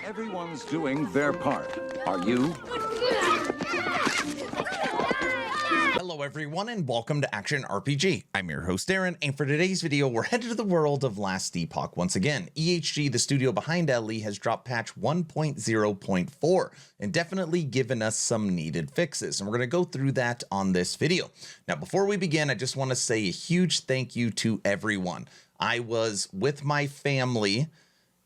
Everyone's doing their part. Are you? Hello everyone and welcome to Action RPG. I'm your host Aaron, and for today's video we're headed to the world of Last Epoch once again. EHG, the studio behind LE, has dropped patch 1.0.4 and definitely given us some needed fixes, and we're going to go through that on this video. Now before we begin, I just want to say a huge thank you to everyone. I was with my family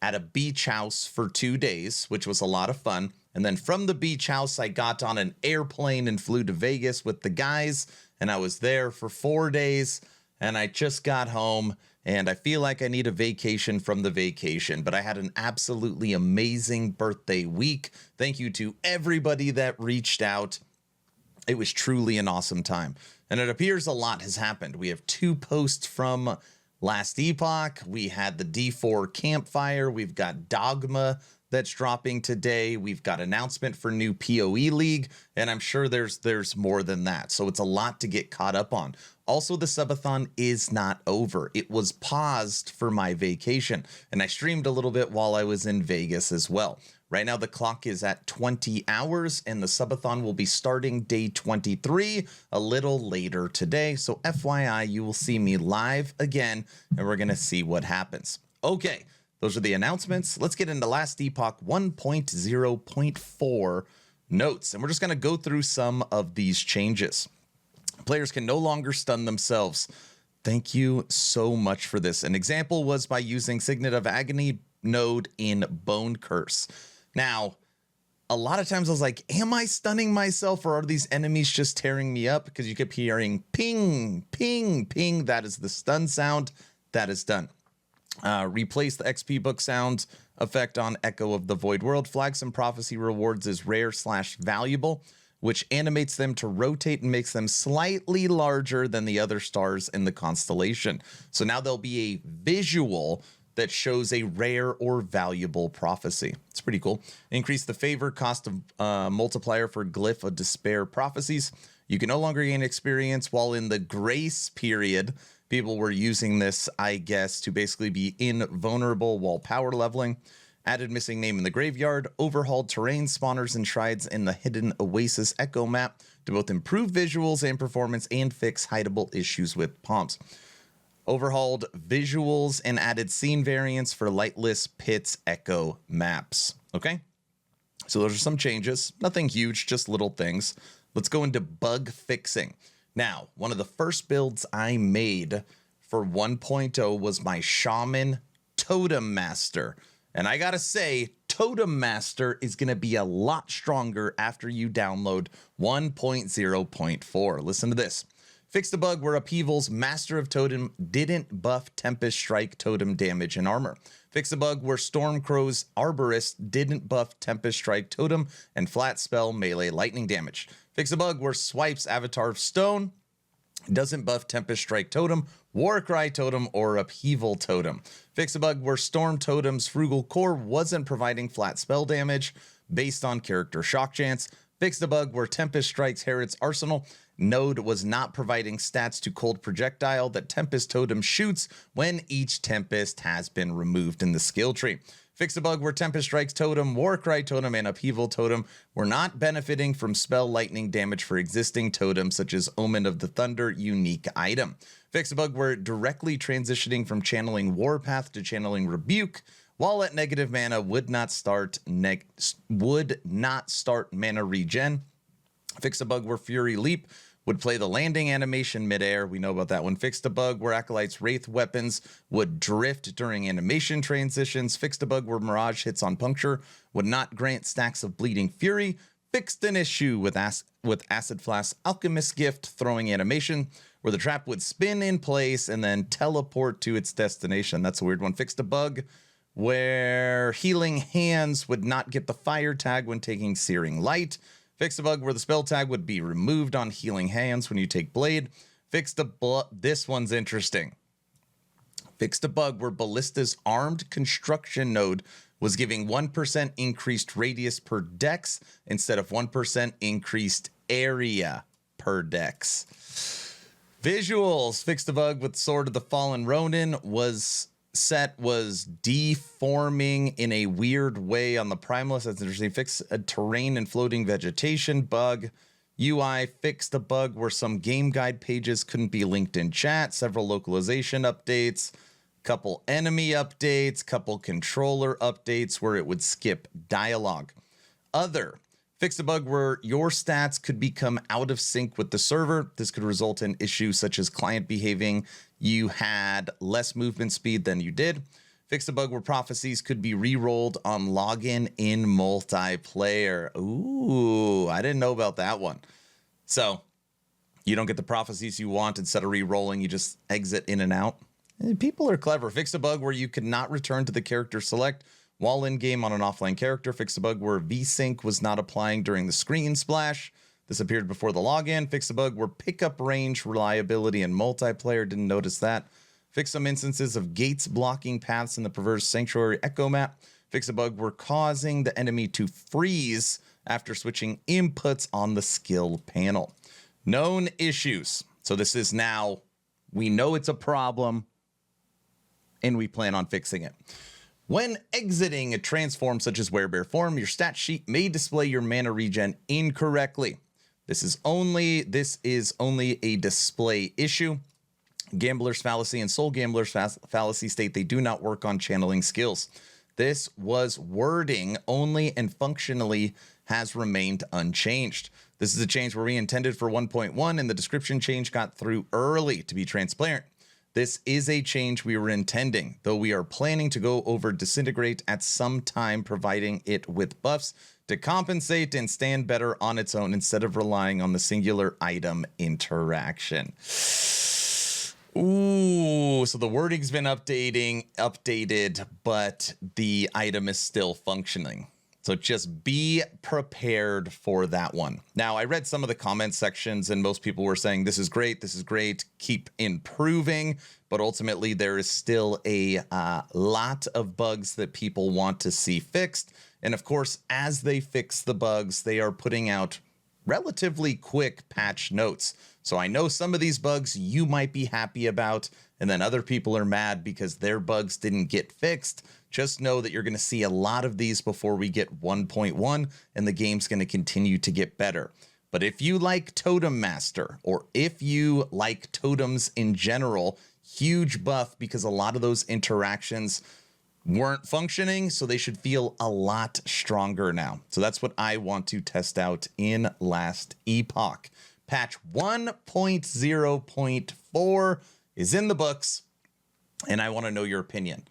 at a beach house for 2 days, which was a lot of fun. And then from the beach house, I got on an airplane and flew to Vegas with the guys. And I was there for 4 days. And I just got home. And I feel like I need a vacation from the vacation. But I had an absolutely amazing birthday week. Thank you to everybody that reached out. It was truly an awesome time. And it appears a lot has happened. We have 2 posts from Last Epoch. We had the D4 campfire. We've got Dogma that's dropping today. We've got announcement for new PoE League, and I'm sure there's more than that. So it's a lot to get caught up on. Also, the subathon is not over. It was paused for my vacation, and I streamed a little bit while I was in Vegas as well. Right now, the clock is at 20 hours, and the subathon will be starting day 23 a little later today. So FYI, you will see me live again, and we're going to see what happens. Okay, those are the announcements. Let's get into Last Epoch 1.0.4 notes, and we're just going to go through some of these changes. Players can no longer stun themselves. Thank you so much for this. An example was by using Signet of Agony node in Bone Curse. Now, a lot of times I was like, am I stunning myself, or are these enemies just tearing me up? Because you kept hearing ping, ping, ping. That is the stun sound. That is done. Replace the XP book sound effect on Echo of the Void World. Flags and Prophecy rewards is rare/valuable, which animates them to rotate and makes them slightly larger than the other stars in the constellation. So now there'll be a visual that shows a rare or valuable prophecy. It's pretty cool. Increase the favor cost of multiplier for Glyph of Despair prophecies. You can no longer gain experience while in the grace period. People were using this, I guess, to basically be invulnerable while power leveling. Added missing name in the graveyard. Overhauled terrain spawners and shrines in the hidden Oasis Echo map to both improve visuals and performance and fix hideable issues with pomps. Overhauled visuals and added scene variants for Lightless Pits Echo maps. Okay, so those are some changes. Nothing huge, just little things. Let's go into bug fixing. Now, one of the first builds I made for 1.0 was my Shaman Totem Master. And I gotta say, Totem Master is going to be a lot stronger after you download 1.0.4. Listen to this. Fixed a bug where Upheaval's Master of Totem didn't buff Tempest Strike Totem damage and armor. Fixed a bug where Stormcrow's Arborist didn't buff Tempest Strike Totem and Flat Spell melee lightning damage. Fixed a bug where Swipe's Avatar of Stone doesn't buff Tempest Strike Totem, Warcry Totem, or Upheaval Totem. Fix a bug where Storm Totem's Frugal Core wasn't providing flat spell damage based on character shock chance. Fixed a bug where Tempest Strike's Herod's Arsenal node was not providing stats to Cold Projectile that Tempest Totem shoots when each Tempest has been removed in the skill tree. Fix a bug where Tempest Strike's Totem, Warcry Totem, and Upheaval Totem were not benefiting from spell lightning damage for existing totems such as Omen of the Thunder unique item. Fix a bug where directly transitioning from channeling Warpath to channeling Rebuke while at negative mana would not start mana regen. Fix a bug where Fury Leap would play the landing animation midair. We know about that one. Fixed a bug where Acolyte's Wraith weapons would drift during animation transitions. Fixed a bug where Mirage hits on puncture would not grant stacks of Bleeding Fury. Fixed an issue with Acid Flask Alchemist Gift throwing animation where the trap would spin in place and then teleport to its destination. That's a weird one. Fixed a bug where Healing Hands would not get the fire tag when taking Searing Light. Fixed a bug where the spell tag would be removed on Healing Hands when you take Blade. Fixed a this one's interesting. Fixed a bug where Ballista's Armed Construction node was giving 1% increased radius per dex instead of 1% increased area per dex. Visuals. Fixed a bug with Sword of the Fallen Ronin was set was deforming in a weird way on the Primalist. That's interesting. Fix a terrain and floating vegetation bug. UI fixed a bug where some game guide pages couldn't be linked in chat. Several localization updates. Couple enemy updates. Couple controller updates where it would skip dialogue. Other. Fixed a bug where your stats could become out of sync with the server. This could result in issues such as client behaving you had less movement speed than you did. Fixed a bug where prophecies could be re-rolled on login in multiplayer. Ooh, I didn't know about that one. So you don't get the prophecies you want. Instead of re-rolling, you just exit in and out. People are clever. Fixed a bug where you could not return to the character select while in-game on an offline character. Fixed a bug where VSync was not applying during the screen splash. This appeared before the login. Fixed a bug where pickup range reliability in multiplayer. Didn't notice that. Fixed some instances of gates blocking paths in the Perverse Sanctuary Echo map. Fixed a bug where causing the enemy to freeze after switching inputs on the skill panel. Known issues. So this is now, we know it's a problem, and we plan on fixing it. When exiting a transform such as Werebear form, your stat sheet may display your mana regen incorrectly. This is only a display issue. Gambler's Fallacy and Soul Gambler's Fallacy state they do not work on channeling skills. This was wording only and functionally has remained unchanged. This is a change where we intended for 1.1 and the description change got through early to be transparent. This is a change we were intending, though we are planning to go over Disintegrate at some time, providing it with buffs to compensate and stand better on its own instead of relying on the singular item interaction. Ooh, so the wording's been updated, but the item is still functioning. So just be prepared for that one. Now, I read some of the comment sections and most people were saying, this is great, keep improving. But ultimately, there is still a lot of bugs that people want to see fixed. And of course, as they fix the bugs, they are putting out relatively quick patch notes. So I know some of these bugs you might be happy about, and then other people are mad because their bugs didn't get fixed. Just know that you're going to see a lot of these before we get 1.1, and the game's going to continue to get better. But if you like Totem Master, or if you like totems in general, huge buff because a lot of those interactions weren't functioning, so they should feel a lot stronger now. So that's what I want to test out in Last Epoch. Patch 1.0.4 is in the books, and I want to know your opinion.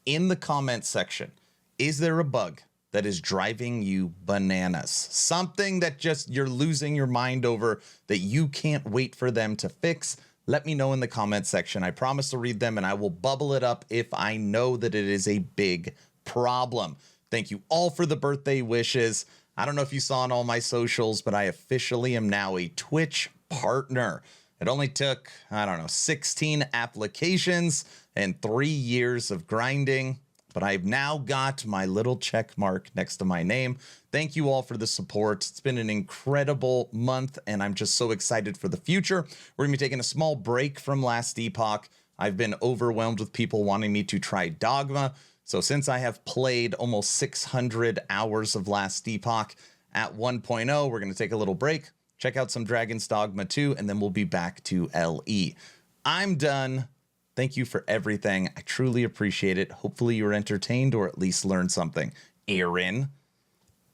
In the comments section, is there a bug that is driving you bananas? Something that just you're losing your mind over that you can't wait for them to fix? Let me know in the comments section. I promise to read them, and I will bubble it up if I know that it is a big problem. Thank you all for the birthday wishes. I don't know if you saw on all my socials, but I officially am now a Twitch partner. It only took, 16 applications and 3 years of grinding, but I've now got my little check mark next to my name. Thank you all for the support. It's been an incredible month, and I'm just so excited for the future. We're going to be taking a small break from Last Epoch. I've been overwhelmed with people wanting me to try Dogma. So since I have played almost 600 hours of Last Epoch at 1.0, we're going to take a little break, check out some Dragon's Dogma 2, and then we'll be back to LE. I'm done. Thank you for everything. I truly appreciate it. Hopefully you were entertained or at least learned something. Aaron,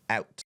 out.